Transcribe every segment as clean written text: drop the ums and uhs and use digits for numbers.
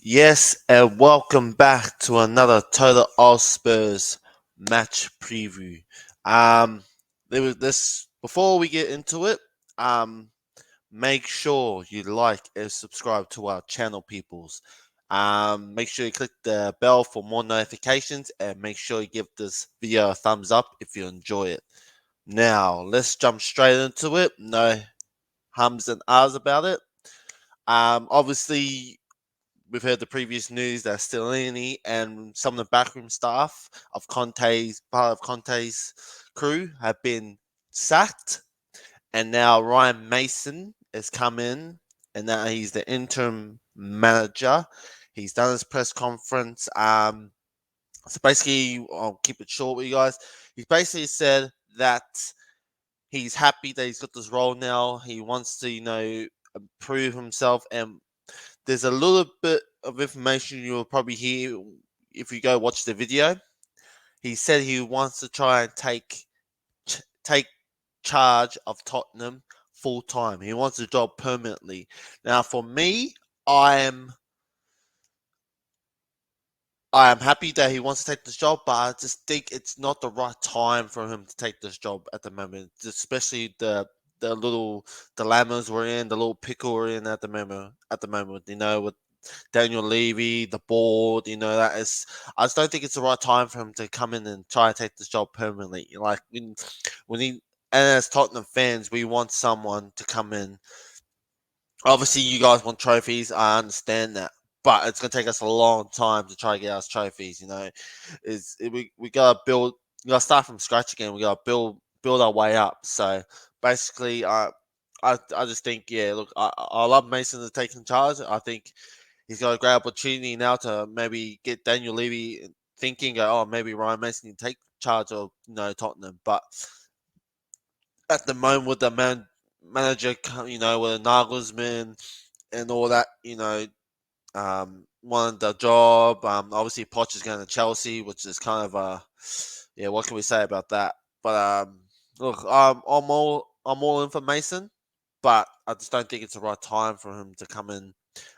Yes, and welcome back to another Total All Spurs match preview. There was this before we get into it. Um, Make sure you like and subscribe to our channel, peoples. Make sure you click the bell for more notifications, and make sure you give this video a thumbs up if you enjoy it. Now, let's jump straight into it. No hums and ahs about it. Obviously, we've heard the previous news that Stellini and some of the backroom staff of Conte's crew have been sacked, and now Ryan Mason has come in, and now he's the interim manager. He's done his press conference. So basically, I'll keep it short with you guys. He's basically said that he's happy that he's got this role now. He wants to, improve himself, and there's a little bit of information you'll probably hear if you go watch the video. He said he wants to try and take charge of Tottenham full time. He wants the job permanently. Now, for me, I am I am happy that he wants to take this job, but I just think it's not the right time for him to take this job at the moment, especially the little dilemmas we're in, the little pickle we're in at the moment. With Daniel Levy, the board, that is. I just don't think it's the right time for him to come in and try to take this job permanently. Like when he, and as Tottenham fans, we want someone to come in. Obviously, you guys want trophies. I understand that, but it's gonna take us a long time to try to get us trophies. We gotta build. We gotta start from scratch again. We gotta build our way up. So basically, I just think, yeah. Look, I love Mason to take in charge. I think he's got a great opportunity now to maybe get Daniel Levy thinking, oh, maybe Ryan Mason can take charge of Tottenham. But at the moment, with the manager, with Nagelsmann and all that, wanted the job. Obviously, Poch is going to Chelsea, which is kind of yeah. What can we say about that? But look, I'm all in for Mason, but I just don't think it's the right time for him to come in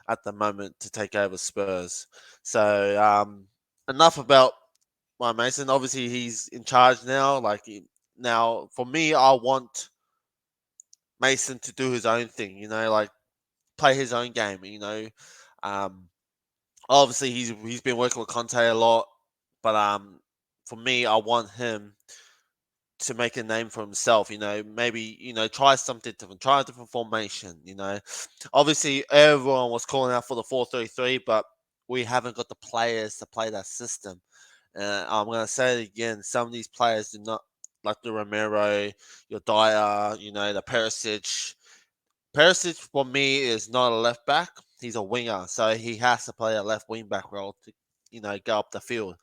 at the moment to take over Spurs. So enough about my Mason. Obviously, he's in charge now. Now, for me, I want Mason to do his own thing. Like play his own game. Um, Obviously he's been working with Conte a lot, but for me, I want him to make a name for himself. Maybe try something different, try a different formation. Obviously everyone was calling out for the 4-3-3, but we haven't got the players to play that system. I'm gonna say it again. Some of these players do not like the Romero, your Dyer, the Perisic. Perisic for me is not a left back. He's a winger, so he has to play a left wing back role to, go up the field.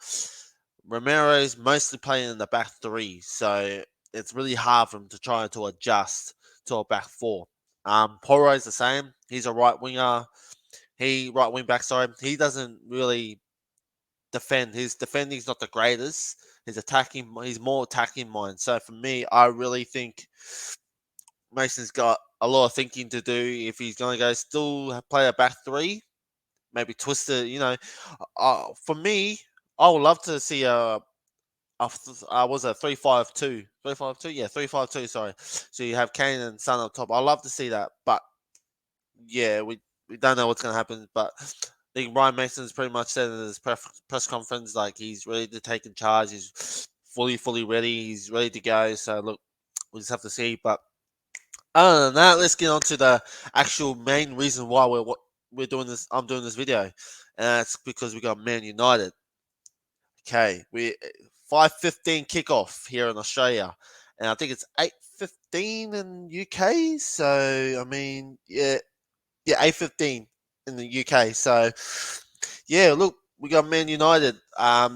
Romero is mostly playing in the back three, so it's really hard for him to try to adjust to a back four. Porro is the same. He's a right winger. Right wing back. Sorry, he doesn't really defend. His defending is not the greatest. He's more attacking mind. So for me, I really think Mason's got a lot of thinking to do if he's going to go still play a back three, maybe twist it. For me, I would love to see was a 3-5-2, 3-5-2, yeah, 3-5-2. Sorry, so you have Kane and Son up top. I love to see that, but yeah, we don't know what's going to happen. But I think Ryan Mason's pretty much said in his press conference like he's ready to take in charge. He's fully ready. He's ready to go. So look, we'll just have to see, but. Other than that, let's get on to the actual main reason why we're doing this. I'm doing this video, and that's because we got Man United. Okay, we 5:15 kickoff here in Australia, and I think it's 8:15 in UK. So I mean, yeah, 8:15 in the UK. So yeah, look, we got Man United.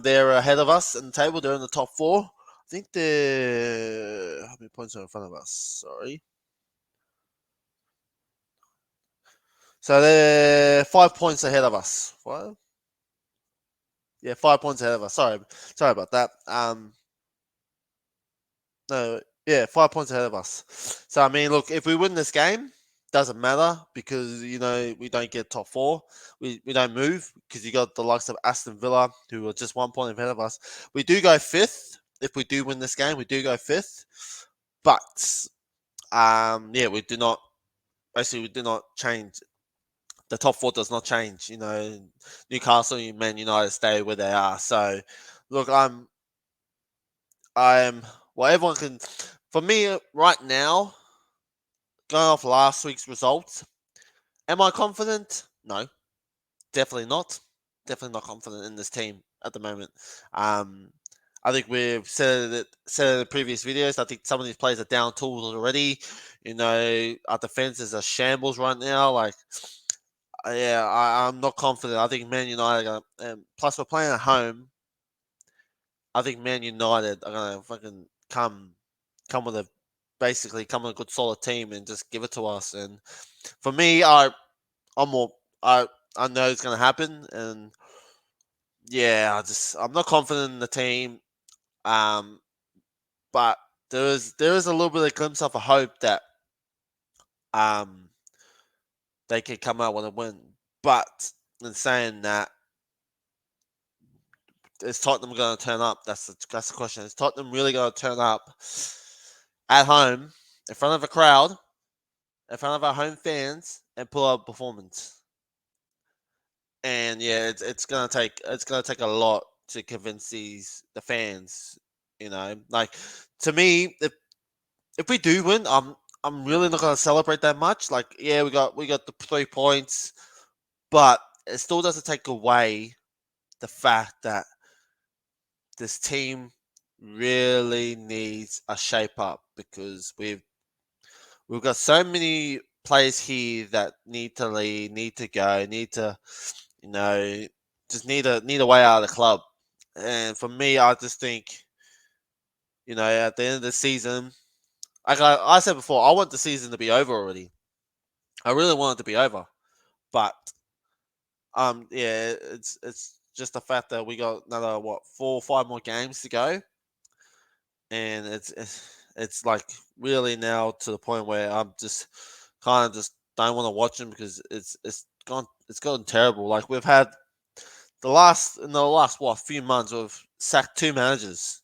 They're ahead of us in the table. They're in the top four. I think they're how many points are in front of us? Sorry. So they're 5 points ahead of us. Five? Yeah, 5 points ahead of us. Sorry about that. No, yeah, 5 points ahead of us. So I mean, look, if we win this game, doesn't matter because we don't get top four. We don't move because you got the likes of Aston Villa who are just 1 point ahead of us. We do go fifth if we do win this game. We do go fifth, but yeah, we do not. Basically, we do not change. The top four does not change. Newcastle and Man United stay where they are. So, look, I'm. Well, everyone can. For me, right now, going off last week's results, am I confident? No, definitely not. Definitely not confident in this team at the moment. Um, I think we've said in the previous videos. I think some of these players are down tools already. Our defense is a shambles right now. Like, yeah, I'm not confident. I think Man United are gonna. Plus, we're playing at home. I think Man United are gonna fucking come with a basically come with a good solid team and just give it to us. And for me, I'm more I know it's gonna happen, and yeah, I'm not confident in the team. Um, but there is a little bit of glimpse of a hope that um they can come out with a win. But in saying that, is Tottenham going to turn up? That's the question. Is Tottenham really going to turn up at home in front of a crowd, in front of our home fans, and pull out a performance? And yeah, it's gonna take a lot to convince the fans. Like, to me, if we do win, I'm really not gonna celebrate that much. Like, yeah, we got the 3 points, but it still doesn't take away the fact that this team really needs a shape up because we've got so many players here that need to leave, need to go, need to you know just need a way out of the club. And for me, I just think at the end of the season, like I said before, I want the season to be over already. I really want it to be over, but yeah, it's just the fact that we got another 4 or 5 more games to go, and it's like really now to the point where I'm just kind of just don't want to watch them because it's gotten terrible. Like, we've had in the last few months we've sacked 2 managers.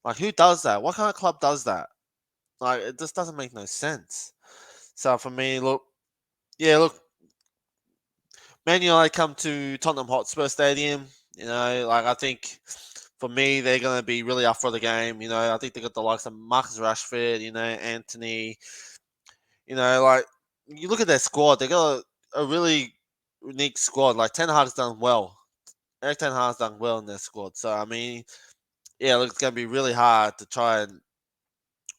Like, who does that? What kind of club does that? Like, it just doesn't make no sense. So for me, look, yeah, look, Man United come to Tottenham Hotspur Stadium. Like, I think for me, they're going to be really up for the game. I think they got the likes of Marcus Rashford, Anthony. Like, you look at their squad, they got a really unique squad. Like, Ten Hag's done well. Eric Ten Hag's done well in their squad. So, I mean, yeah, look, it's going to be really hard to try and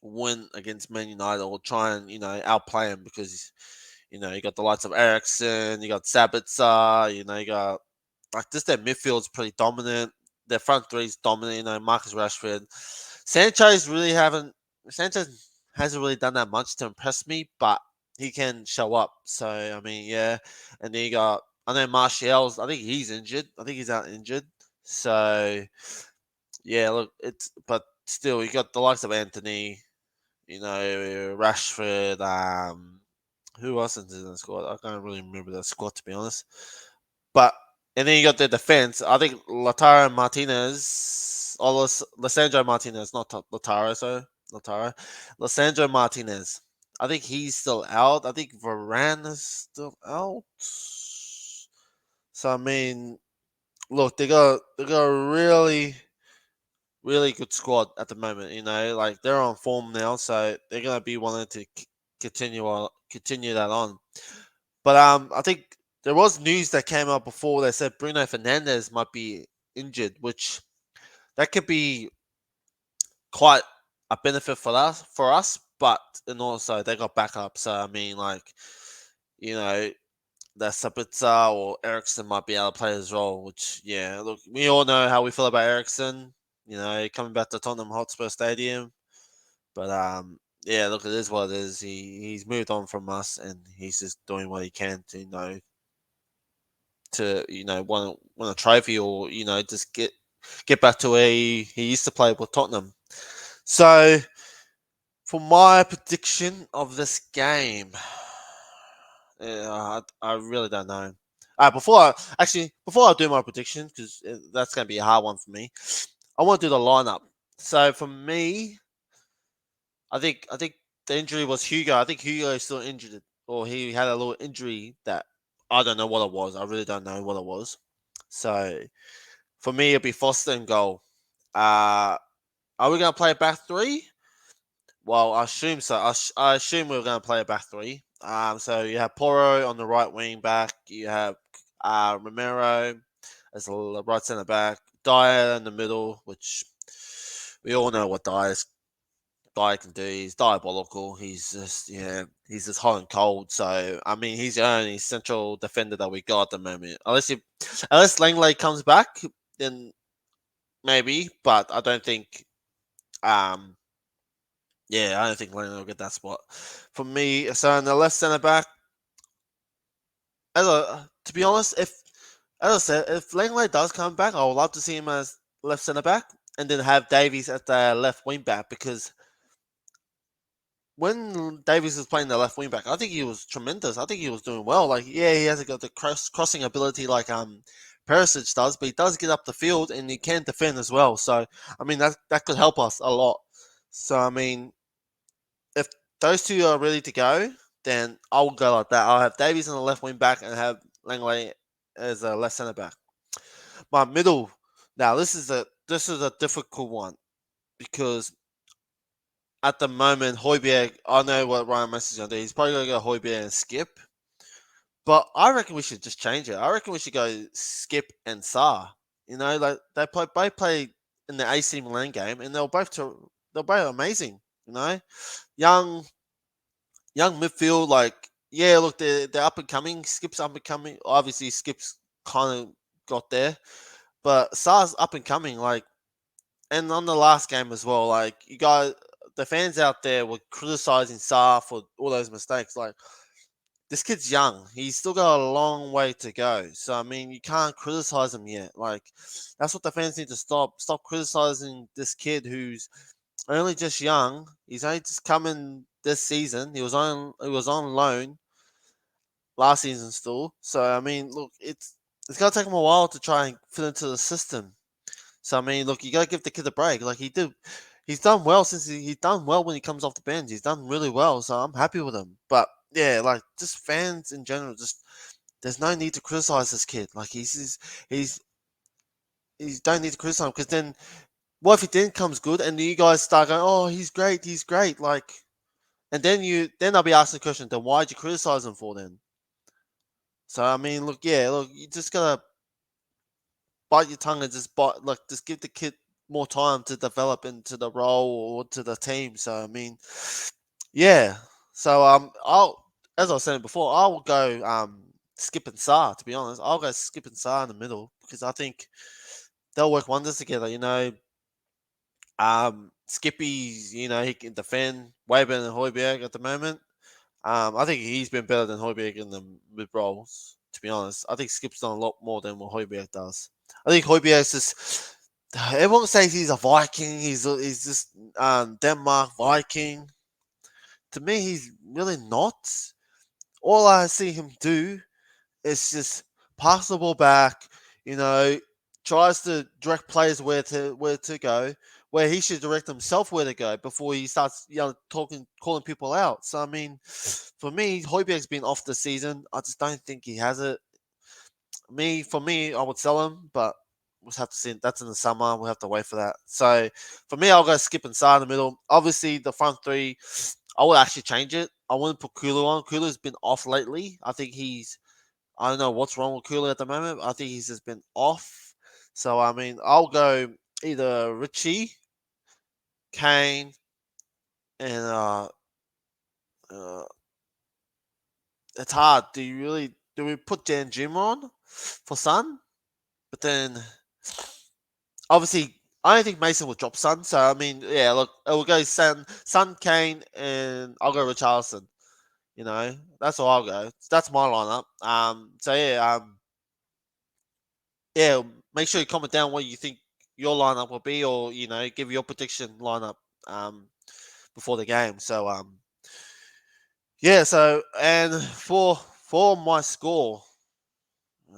win against Man United or try and outplay them because you got the likes of Ericsson, you got Sabitzer, you got like just their midfield's pretty dominant. Their front three's dominant. Marcus Rashford, Sanchez really haven't. Sanchez hasn't really done that much to impress me, but he can show up. So I mean, yeah. And then you got I know Martial's. I think he's injured. I think he's out injured. So yeah, look, but still you got the likes of Anthony, Rashford, who else is in the squad? I can't really remember the squad, to be honest. But and then you got the defense. I think Lautaro Martinez or Lissandro Martinez, not Lautaro, so Lautaro, Lissandro Martinez. I think he's still out. I think Varane is still out. So I mean, look, they got a really really good squad at the moment. Like, they're on form now, so they're gonna be wanting to continue that on. But I think there was news that came out before that said Bruno Fernandez might be injured, which that could be quite a benefit for us. But and also they got backup, so I mean, like, you know that Sabitzer or Ericsson might be able to play as well. Which, yeah, look, we all know how we feel about Ericsson. Coming back to Tottenham Hotspur Stadium. But yeah, look, it is what it is. He's moved on from us, and he's just doing what he can to win a trophy, or just get back to where he used to play with Tottenham. So for my prediction of this game, I really don't know. Before I do my prediction, because that's going to be a hard one for me, I want to do the lineup. So for me, I think the injury was Hugo. I think Hugo is still injured, or he had a little injury that I don't know what it was. I really don't know what it was. So for me, it'd be Foster and goal. Uh, are we going to play a back three? Well, I assume so. I assume we're going to play a back three. So you have Poro on the right wing back. You have Romero as the right centre back. Dyer in the middle, which we all know what Dyer can do. He's diabolical. He's just hot and cold. So I mean, he's the only central defender that we got at the moment. Unless Langley comes back, then maybe. But I don't think. Um, Yeah, I don't think Lennon will get that spot. For me, so in the left centre back, to be honest, if as I said, if Langley does come back, I would love to see him as left centre back, and then have Davies at the left wing back because when Davies was playing the left wing back, I think he was tremendous. I think he was doing well. Like, yeah, he hasn't got the crossing ability like Perisic does, but he does get up the field and he can defend as well. So I mean that could help us a lot. So I mean, if those two are ready to go, then I'll go like that. I'll have Davies on the left wing back and have Langley as a left centre back. My middle. Now this is a difficult one because at the moment Højbjerg, I know what Ryan Messi's gonna do. He's probably gonna go Højbjerg and Skip, but I reckon we should just change it. I reckon we should go Skip and Sar. You know, like both play in the AC Milan game, and they're both amazing. You know, young young midfield, like yeah, look, they're up and coming. Skip's up and coming. Obviously, Skip's kind of got there, but Sar's up and coming. Like, and on the last game as well, like you guys, the fans out there were criticizing Sar for all those mistakes. Like, this kid's young. He's still got a long way to go. So I mean, you can't criticize him yet. Like, that's what the fans need to stop. Stop criticizing this kid who's only just young. He's only just coming this season. He was on loan last season still. So I mean, look, it's gonna take him a while to try and fit into the system. So I mean, look, you gotta give the kid a break. Like he did, he's done well since he's done well when he comes off the bench. He's done really well, so I'm happy with him. But yeah, like just fans in general, just there's no need to criticize this kid. Like he's he's don't need to criticize him because then what if he then comes good and you guys start going, oh, he's great, like, and then I'll be asking the question, then why'd you criticize him for then? So I mean, look, yeah, look, you just gotta bite your tongue and just give the kid more time to develop into the role or to the team. So I mean, yeah. So as I was saying before, I will go Skip and Sar. To be honest, I'll go Skip and Sar in the middle because I think they'll work wonders together. Skippy's, he can defend way better than Højbjerg at the moment. I think he's been better than Højbjerg in the mid roles. To be honest, I think Skip's done a lot more than what Højbjerg does. I think Højbjerg's just everyone says he's a Viking. He's just Denmark Viking. To me, he's really not. All I see him do is just pass the ball back. You know, tries to direct players where to go, where he should direct himself where to go before he starts calling people out. So I mean, for me, Højbjerg's been off the season. I just don't think he has it. For me, I would sell him, but we'll have to see. That's in the summer. We'll have to wait for that. So for me, I'll go Skip and Sar in the middle. Obviously, the front three, I would actually change it. I wouldn't put Kulu on. Kulu's been off lately. I don't know what's wrong with Kulu at the moment. I think he's just been off. So I mean, I'll go either Richie, Kane, and uh it's hard. Do we put Dan Jim on for Sun? But then obviously I don't think Mason will drop Sun. So I mean, yeah, look, it will go Sun, Kane, and I'll go Richarlison. That's all I'll go. That's my lineup. So yeah, make sure you comment down what you think your lineup will be, or give your prediction lineup um before the game. So yeah. So and for for my score,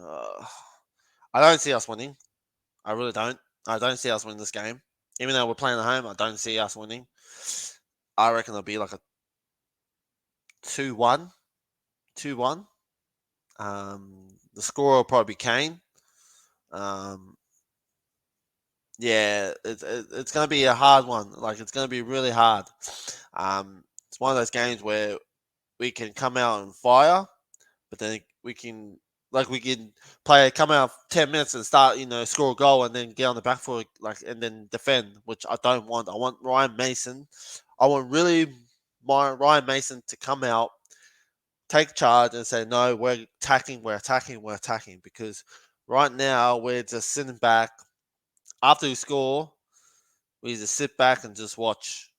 uh, I don't see us winning. I really don't. I don't see us winning this game. Even though we're playing at home, I don't see us winning. I reckon it'll be like a 2-1. 2-1. The score will probably be Kane. Um, yeah, it's going to be a hard one. Like, it's going to be really hard. It's one of those games where we can come out and fire, but then we can come out 10 minutes and start, score a goal and then get on the back foot, and then defend, which I don't want. I want Ryan Mason. I want really Ryan Mason to come out, take charge, and say, no, we're attacking, because right now we're just sitting back. After we score, we just sit back and just watch.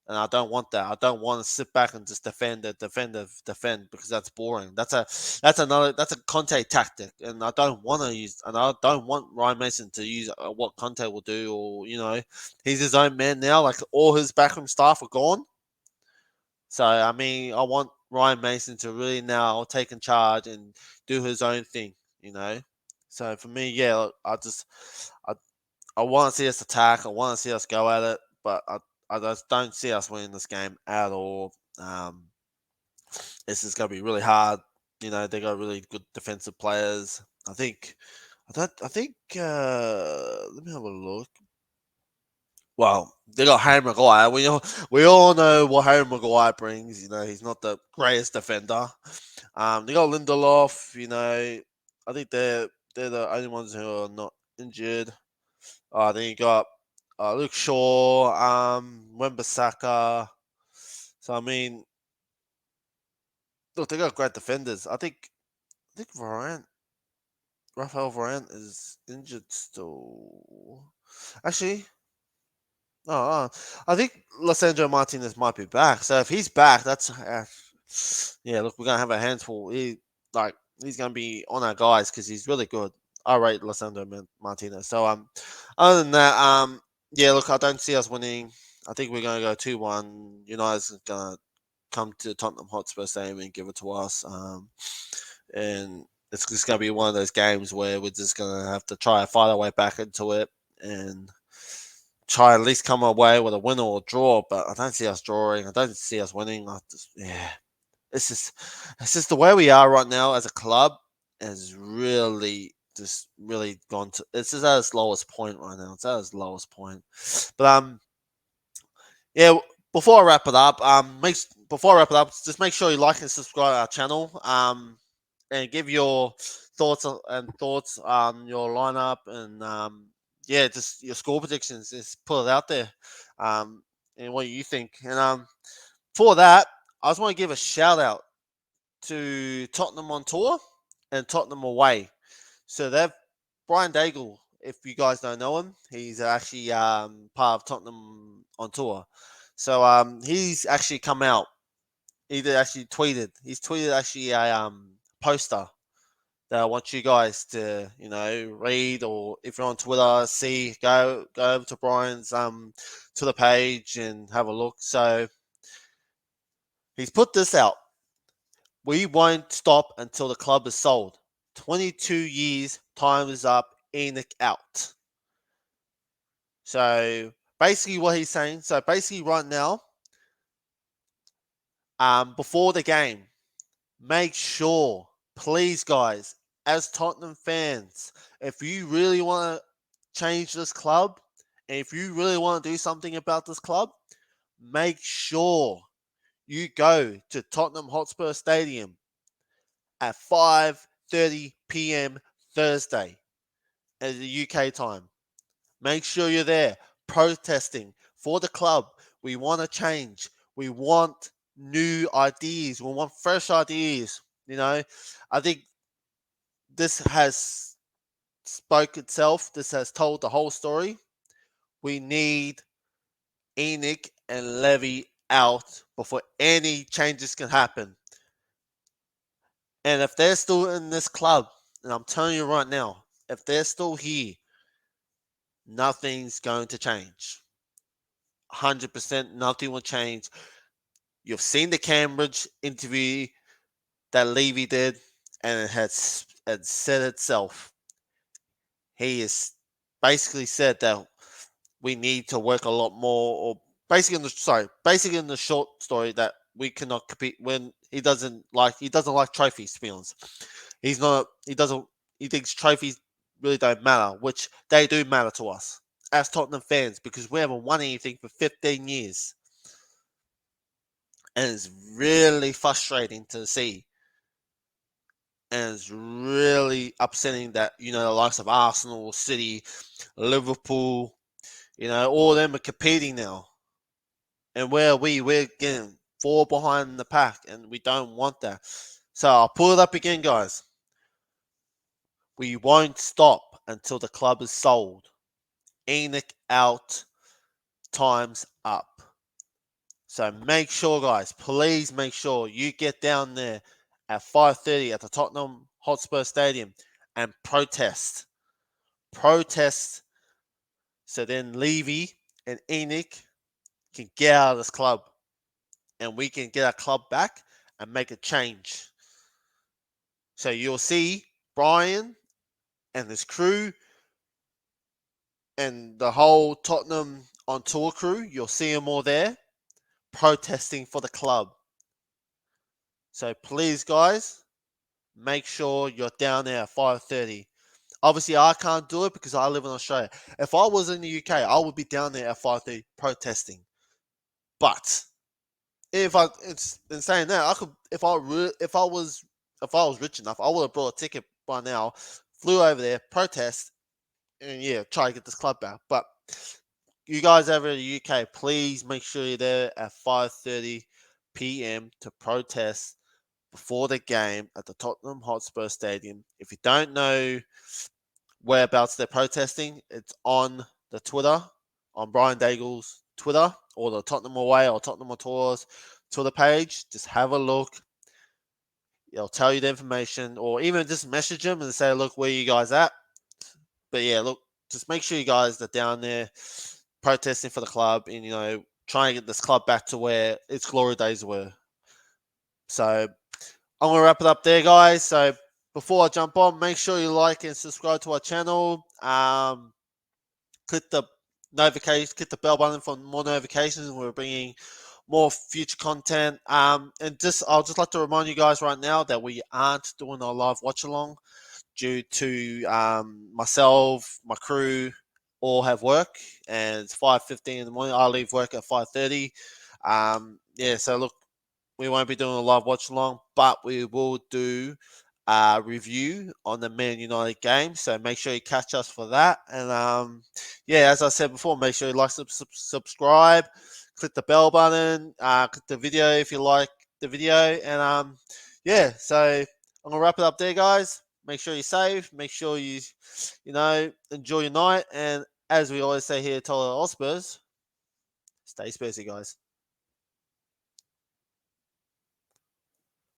And I don't want that. I don't want to sit back and just defend, because that's boring. That's a Conte tactic, and I don't want to use. And I don't want Ryan Mason to use what Conte will do, or he's his own man now. Like, all his backroom staff are gone. So I mean, I want Ryan Mason to really now take in charge and do his own thing. So for me, yeah, I I want to see us attack. I want to see us go at it, but I just don't see us winning this game at all. This is going to be really hard. They got really good defensive players. I think. I don't. I think. Let me have a look. Well, they got Harry Maguire. We all know what Harry Maguire brings. He's not the greatest defender. They got Lindelof. I think they're the only ones who are not injured. Then you got Luke Shaw, Wan-Bissaka. So I mean, look, they got great defenders. I think Rafael Varane is injured still. Actually, oh, I think Lissandro Martinez might be back. So if he's back, that's yeah. Look, we're gonna have a handful. He's gonna be on our guys because he's really good. I rate Lissandro Martinez. So other than that, yeah. Look, I don't see us winning. I think we're gonna go 2-1. United's gonna come to Tottenham Hotspur Stadium and give it to us. And it's just gonna be one of those games where we're just gonna have to try to fight our way back into it and try at least come away with a win or a draw, but I don't see us drawing. I don't see us winning. Yeah, it's just the way we are right now as a club has really just really gone to. It's just at its lowest point right now. It's at its lowest point. But yeah. Before I wrap it up, just make sure you like and subscribe to our channel. And give your thoughts on your lineup and yeah, just your score predictions. Just put it out there, and what you think. And for that, I just want to give a shout out to Tottenham on tour and Tottenham away. So they've Brian Daigle. If you guys don't know him, he's actually part of Tottenham on tour. So he's actually come out. Actually tweeted. He's tweeted actually a poster that I want you guys to, read, or if you're on Twitter, see, go over to Brian's Twitter page and have a look. So he's put this out. We won't stop until the club is sold. 22 years, time is up, ENIC out. So basically what he's saying, right now, before the game, make sure, please guys, as Tottenham fans, if you really want to change this club, and if you really want to do something about this club, make sure you go to Tottenham Hotspur Stadium at 5:30 p.m. Thursday at the UK time. Make sure you're there protesting for the club. We want to change. We want new ideas. We want fresh ideas. I think this has spoke itself. This has told the whole story. We need ENIC and Levy out before any changes can happen. And if they're still in this club, and I'm telling you right now, if they're still here, nothing's going to change. 100% nothing will change. You've seen the Cambridge interview. that Levy did, and it had said itself. He has basically said that we need to work a lot more, or basically in the short story, that we cannot compete when he doesn't like trophies. To be honest, he's not. He doesn't. He thinks trophies really don't matter, which they do matter to us as Tottenham fans because we haven't won anything for 15 years, and it's really frustrating to see. And it's really upsetting that the likes of Arsenal, City, Liverpool, all of them are competing now. And we're getting four behind the pack, and we don't want that. So I'll pull it up again, guys. We won't stop until the club is sold. ENIC out, time's up. So make sure, guys, please make sure you get down there at 5:30 at the Tottenham Hotspur Stadium and protest. Protest so then Levy and ENIC can get out of this club and we can get our club back and make a change. So you'll see Brian and his crew and the whole Tottenham on tour crew, you'll see them all there protesting for the club. So please, guys, make sure you're down there at 5:30. Obviously, I can't do it because I live in Australia. If I was in the UK, I would be down there at 5:30 protesting. But in saying that, I could if I was rich enough, I would have bought a ticket by now, flew over there, protest, and try to get this club back. But you guys over in the UK, please make sure you're there at 5:30 p.m. to protest before the game at the Tottenham Hotspur Stadium. If you don't know whereabouts they're protesting, it's on the Twitter, on Brian Daigle's Twitter, or the Tottenham Away or Tottenham Tours Twitter page. Just have a look. It'll tell you the information, or even just message them and say, look, where you guys at? But yeah, look, just make sure you guys are down there protesting for the club and, trying to get this club back to where its glory days were. So I'm going to wrap it up there, guys. So before I jump on, make sure you like and subscribe to our channel. Click the bell button for more notifications. We're bringing more future content. And I'll just like to remind you guys right now that we aren't doing our live watch along due to myself, my crew, all have work, and it's 5:15 in the morning. I leave work at 5:30. So look, we won't be doing a live watch along, but we will do a review on the Man United game. So make sure you catch us for that. And as I said before, make sure you like, subscribe, click the bell button, click the video if you like the video, and So I'm gonna wrap it up there, guys. Make sure you're safe. Make sure you enjoy your night. And as we always say here at Total Hotspurs, stay Spursy, guys.